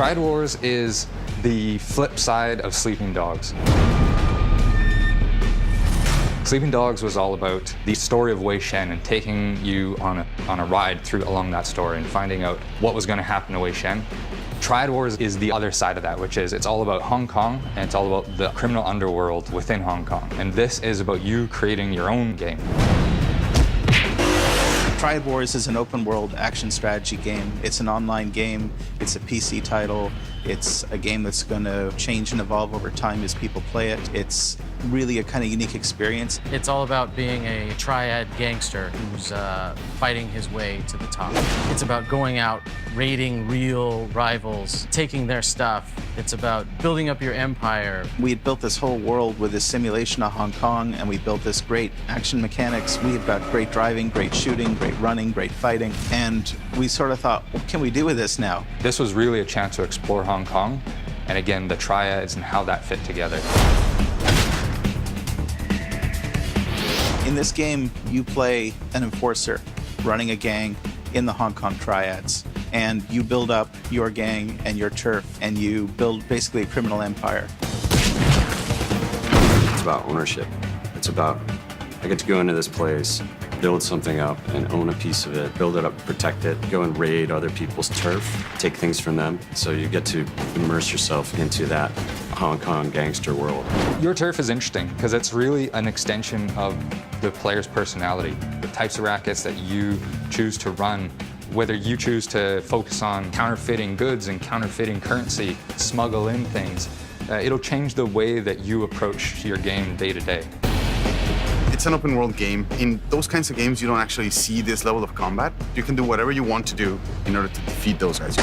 Triad Wars is the flip side of Sleeping Dogs. Sleeping Dogs was all about the story of Wei Shen and taking you on a ride along that story and finding out what was going to happen to Wei Shen. Triad Wars is the other side of that, which is it's all about Hong Kong and it's all about the criminal underworld within Hong Kong. And this is about you creating your own game. Triad Wars is an open world action strategy game. It's an online game, it's a PC title, it's a game that's going to change and evolve over time as people play it. It's really a kind of unique experience. It's all about being a triad gangster who's fighting his way to the top. It's about going out, raiding real rivals, taking their stuff. It's about building up your empire. We had built this whole world with this simulation of Hong Kong, and we built this great action mechanics. We have got great driving, great shooting, great running, great fighting. And we sort of thought, what can we do with this now? This was really a chance to explore Hong Kong, and again, the triads and how that fit together. In this game, you play an enforcer running a gang in the Hong Kong triads, and you build up your gang and your turf, and you build basically a criminal empire. It's about ownership. It's about, I get to go into this place, build something up and own a piece of it, build it up, protect it, go and raid other people's turf, take things from them. So you get to immerse yourself into that Hong Kong gangster world. Your turf is interesting because it's really an extension of the player's personality. The types of rackets that you choose to run, whether you choose to focus on counterfeiting goods and counterfeiting currency, smuggle in things, it'll change the way that you approach your game day to day. It's an open world game. In those kinds of games, you don't actually see this level of combat. You can do whatever you want to do in order to defeat those guys.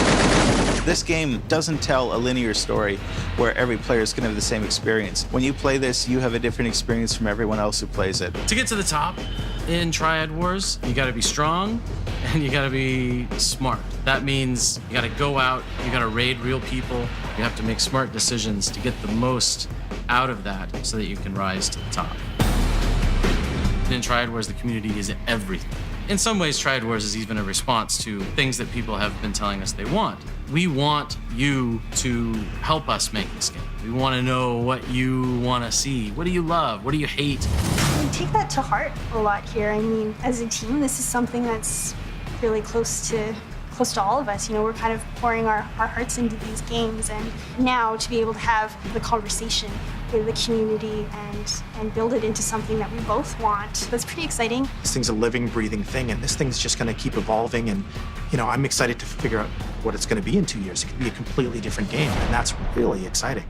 This game doesn't tell a linear story where every player is going to have the same experience. When you play this, you have a different experience from everyone else who plays it. To get to the top in Triad Wars, you gotta be strong and you gotta be smart. That means you gotta go out, you gotta raid real people, you have to make smart decisions to get the most out of that so that you can rise to the top. In Triad Wars, the community is everything. In some ways, Triad Wars is even a response to things that people have been telling us they want. We want you to help us make this game. We want to know what you want to see. What do you love? What do you hate? We take that to heart a lot here. I mean, as a team, this is something that's really close to all of us. You know, we're kind of pouring our hearts into these games, and now to be able to have the conversation with the community and build it into something that we both want, that's pretty exciting. This thing's a living, breathing thing, and this thing's just going to keep evolving, and you know, I'm excited to figure out what it's going to be in 2 years. It could be a completely different game, and that's really exciting.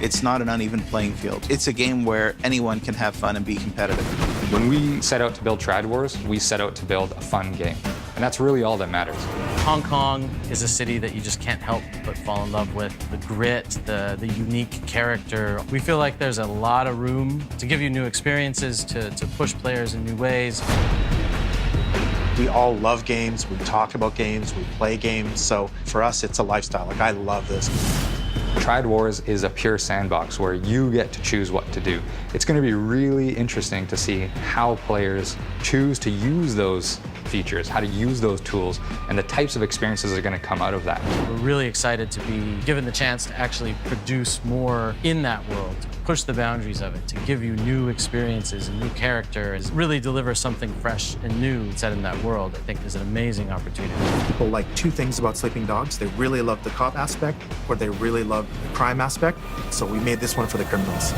It's not an uneven playing field. It's a game where anyone can have fun and be competitive. When we set out to build Triad Wars, we set out to build a fun game. And that's really all that matters. Hong Kong is a city that you just can't help but fall in love with. The grit, the unique character. We feel like there's a lot of room to give you new experiences, to push players in new ways. We all love games, we talk about games, we play games, so for us it's a lifestyle. Like, I love this. Triad Wars is a pure sandbox where you get to choose what to do. It's going to be really interesting to see how players choose to use those features, how to use those tools, and the types of experiences that are going to come out of that. We're really excited to be given the chance to actually produce more in that world, to push the boundaries of it, to give you new experiences and new characters, really deliver something fresh and new set in that world. I think is an amazing opportunity. People like two things about Sleeping Dogs. They really love the cop aspect, or they really love the crime aspect. So we made this one for the criminals.